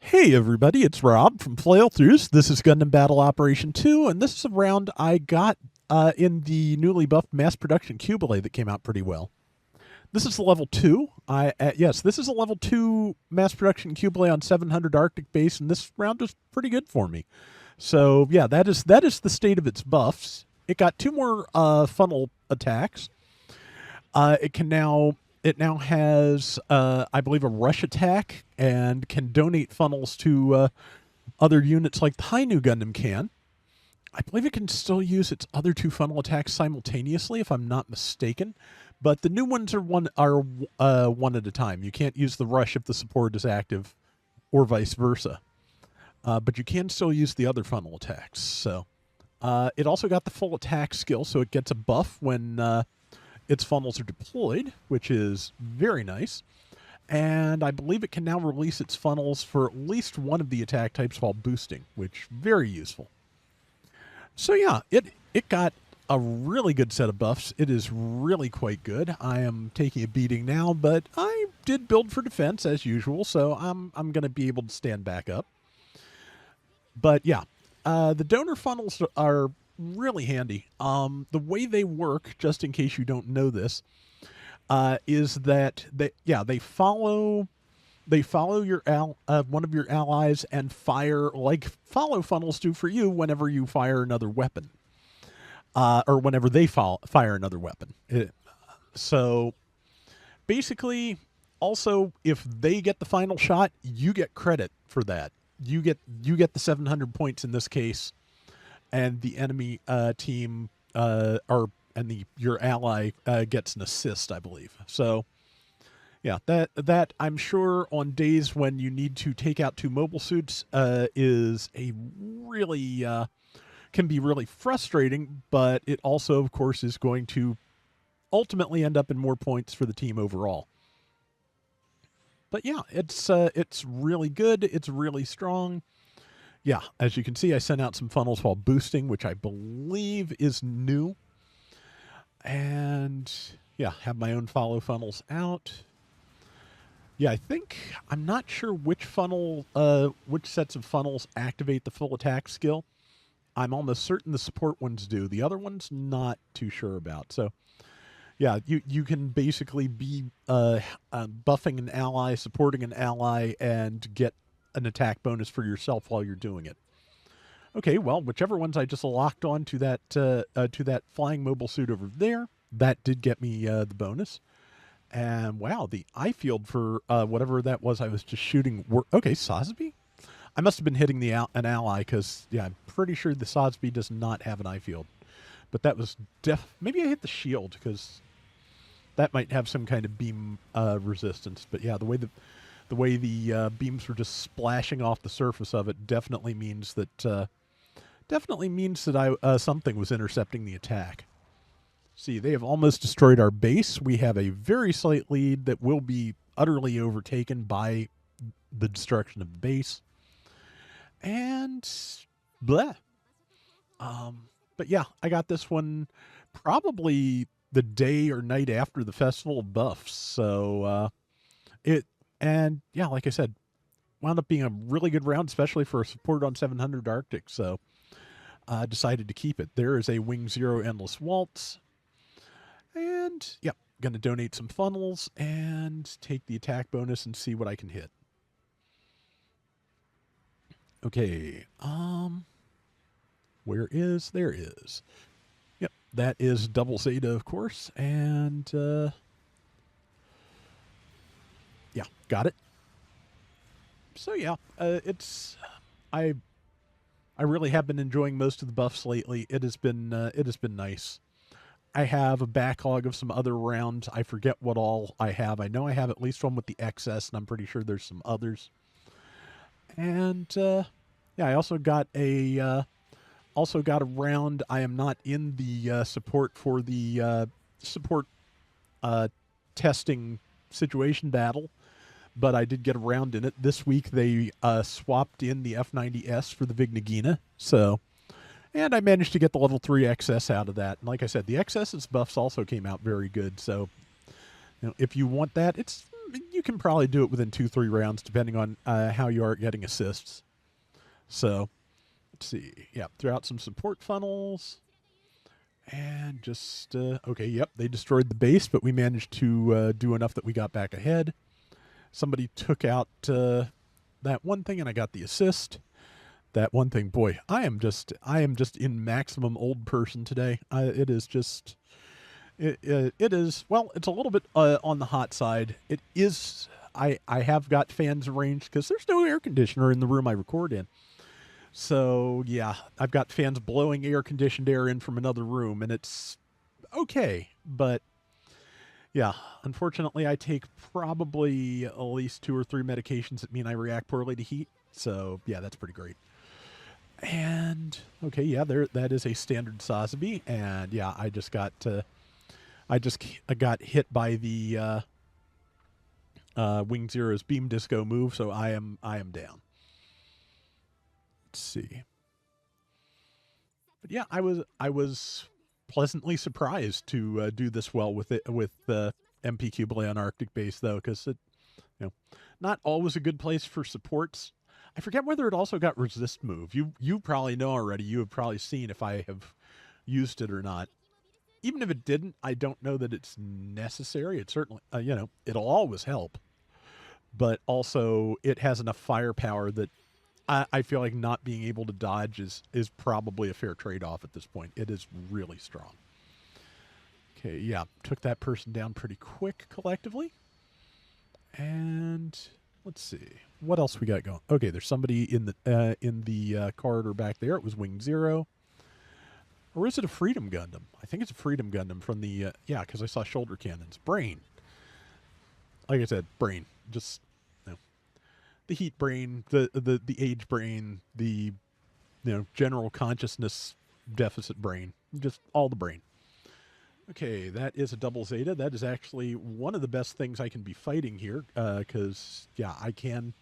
Hey everybody, it's Rob from Flailthroughs. This is Gundam Battle Operation 2, and this is a round I got in the newly buffed mass production Qubeley that came out pretty well. This is level 2. Yes, this is a level 2 mass production Qubeley on 700 Arctic base, and this round was pretty good for me. So yeah, that is the state of its buffs. It got two more funnel attacks. It now has, I believe, a rush attack and can donate funnels to other units like the High New Gundam can. I believe it can still use its other two funnel attacks simultaneously, if I'm not mistaken. But the new ones are one at a time. You can't use the rush if the support is active, or vice versa. But you can still use the other funnel attacks. So it also got the full attack skill, so it gets a buff when its funnels are deployed, which is very nice. And I believe it can now release its funnels for at least one of the attack types while boosting, which very useful. So yeah, it got a really good set of buffs. It is really quite good. I am taking a beating now, but I did build for defense as usual, so I'm going to be able to stand back up. But yeah, the donor funnels are really handy. The way they work, just in case you don't know this, is that they follow your one of your allies and fire like follow funnels do for you whenever you fire another weapon, or whenever they fire another weapon. So basically, also if they get the final shot, you get credit for that. You get the 700 points in this case, and the enemy team your ally gets an assist, I believe. So yeah, that I'm sure on days when you need to take out two mobile suits is a really can be really frustrating, but it also of course is going to ultimately end up in more points for the team overall. But yeah, it's really good. It's really strong. Yeah, as you can see, I sent out some funnels while boosting, which I believe is new. And yeah, have my own follow funnels out. Yeah, I'm not sure which sets of funnels activate the full attack skill. I'm almost certain the support ones do. The other ones, not too sure about. So yeah, you can basically be buffing an ally, supporting an ally, and get an attack bonus for yourself while you're doing it. Okay, well, whichever ones I just locked on to that flying mobile suit over there, that did get me the bonus. And wow, the eye field for whatever that was I was just shooting. Okay, Sosby? I must have been hitting an ally because, yeah, I'm pretty sure the Sosby does not have an eye field. But that was maybe I hit the shield because that might have some kind of beam resistance. But yeah, the way the beams were just splashing off the surface of it definitely means that something was intercepting the attack. See, they have almost destroyed our base. We have a very slight lead that will be utterly overtaken by the destruction of the base. And blah. But yeah, I got this one probably the day or night after the Festival of Buffs. So like I said, wound up being a really good round, especially for a support on 700 Arctic. So decided to keep it. There is a Wing Zero Endless Waltz. And yeah, going to donate some funnels and take the attack bonus and see what I can hit. Okay, there is. Yep, that is double Zeta, of course, and yeah, got it. So yeah, I really have been enjoying most of the buffs lately. It has been nice. I have a backlog of some other rounds. I forget what all I have. I know I have at least one with the XS, and I'm pretty sure there's some others. And yeah, I also got a round. I am not in the support for the support testing situation battle, but I did get a round in it this week. They swapped in the F90S for the Vignagina, so. And I managed to get the level 3 XS out of that. And like I said, the XS's buffs also came out very good. So, if you want that, it's You can probably do it within 2-3 rounds, depending on how you are at getting assists. So, let's see. Yeah, threw out some support funnels. And just, okay, yep, they destroyed the base, but we managed to do enough that we got back ahead. Somebody took out that one thing, and I got the assist. That one thing, boy, I am just in maximum old person today. It is just, it is, well, it's a little bit on the hot side. It is, I have got fans arranged because there's no air conditioner in the room I record in. So, yeah, I've got fans blowing air-conditioned air in from another room, and it's okay. But, yeah, unfortunately, I take probably at least 2 or 3 medications that mean I react poorly to heat. So, yeah, that's pretty great. And, okay, yeah, that is a standard Sasebe. And, yeah, I just got hit by the Wing Zero's beam disco move, so I am down. Let's see. But yeah, I was pleasantly surprised to do this well with MP Qubeley on Arctic Base, though, because it, not always a good place for supports. I forget whether it also got resist move. You probably know already. You have probably seen if I have used it or not. Even if it didn't, I don't know that it's necessary. It certainly, it'll always help. But also, it has enough firepower that I feel like not being able to dodge is probably a fair trade-off at this point. It is really strong. Okay, yeah, took that person down pretty quick collectively. And let's see, what else we got going? Okay, there's somebody in the corridor back there. It was Wing Zero. Or is it a Freedom Gundam? I think it's a Freedom Gundam from the, because I saw shoulder cannons. Brain. Like I said, brain. Just, the heat brain, the age brain, the general consciousness deficit brain, just all the brain. Okay, that is a double Zeta. That is actually one of the best things I can be fighting here, because I can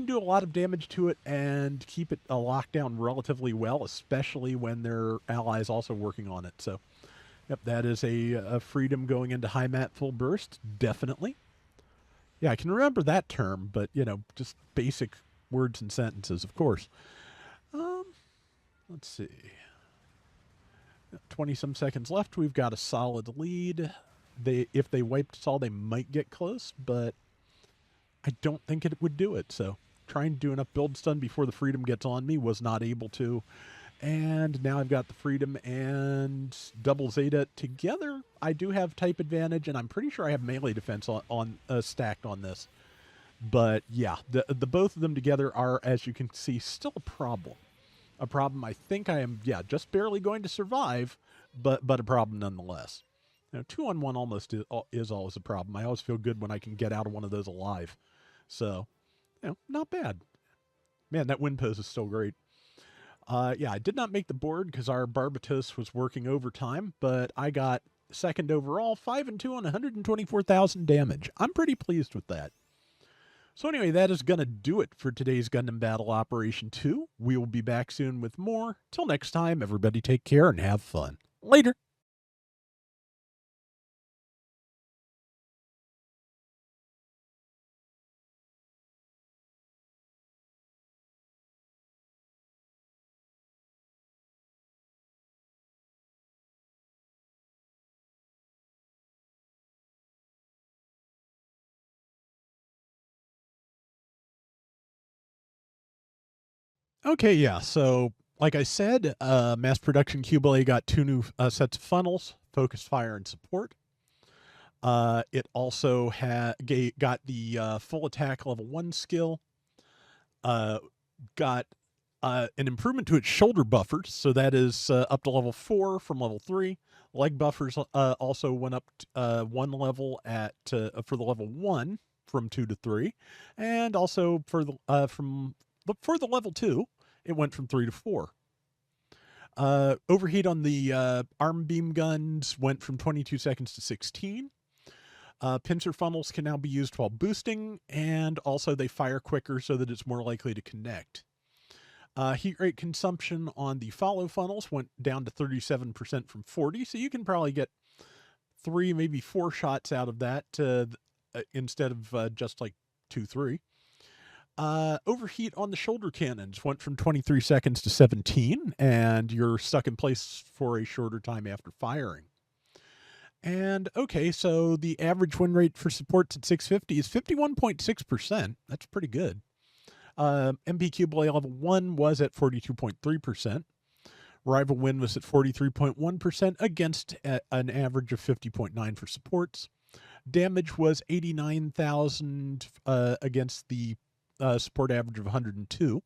do a lot of damage to it and keep it locked down relatively well, especially when their allies also working on it. So, yep, that is a Freedom going into high mat full burst, definitely. Yeah, I can remember that term, but, just basic words and sentences, of course. Let's see. 20-some seconds left. We've got a solid lead. If they wiped us all, they might get close, but I don't think it would do it. So trying to do enough build stun before the Freedom gets on me, was not able to. And now I've got the Freedom and double Zeta together. I do have type advantage, and I'm pretty sure I have melee defense on stacked on this. But yeah, the both of them together are, as you can see, still a problem. A problem I think I am, just barely going to survive, but a problem nonetheless. 2-on-1 almost is always a problem. I always feel good when I can get out of one of those alive. So, not bad. Man, that win pose is still great. I did not make the board because our Barbatos was working overtime, but I got second overall, 5-2 on 124,000 damage. I'm pretty pleased with that. So anyway, that is going to do it for today's Gundam Battle Operation 2. We will be back soon with more. Till next time, everybody take care and have fun. Later. Okay, yeah. So, like I said, mass production Qubeley got 2 new sets of funnels, focus, fire, and support. It also got the full attack level 1 skill. Got an improvement to its shoulder buffers, so that is up to level 4 from level 3. Leg buffers also went up 1 level for the level 1 from 2 to 3, and also for the level 2, it went from 3 to 4. Overheat on the arm beam guns went from 22 seconds to 16. Pincer funnels can now be used while boosting, and also they fire quicker so that it's more likely to connect. Heat rate consumption on the follow funnels went down to 37% from 40, so you can probably get 3, maybe 4 shots out of that instead of just like 2-3. Overheat on the shoulder cannons went from 23 seconds to 17, and you're stuck in place for a shorter time after firing. And okay, so the average win rate for supports at 650 is 51.6%. That's pretty good. MP Qubeley level 1 was at 42.3%. Rival win was at 43.1% against an average of 50.9 for supports. Damage was 89,000 against the support average of 102.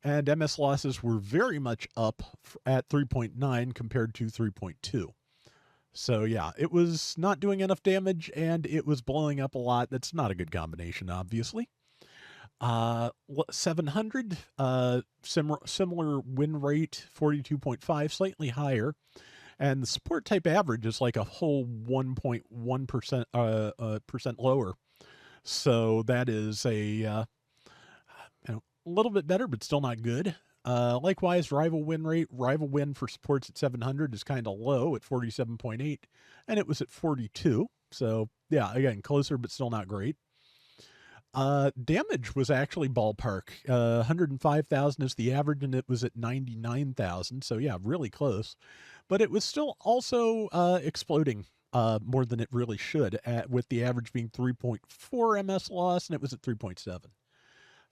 And MS losses were very much up at 3.9 compared to 3.2. So yeah, it was not doing enough damage and it was blowing up a lot. That's not a good combination, obviously. 700, similar win rate, 42.5, slightly higher. And the support type average is like a whole 1.1% percent lower. So that is a little bit better, but still not good. Likewise, rival win rate, rival win for supports at 700 is kind of low at 47.8, and it was at 42. So yeah, again, closer, but still not great. Damage was actually ballpark. 105,000 is the average, and it was at 99,000. So yeah, really close. But it was still also exploding more than it really should, with the average being 3.4 MS loss, and it was at 3.7.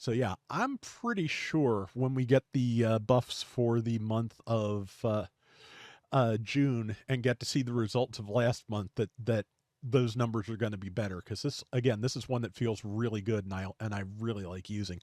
So yeah, I'm pretty sure when we get the buffs for the month of June and get to see the results of last month, that those numbers are going to be better, because this is one that feels really good, and I really like using.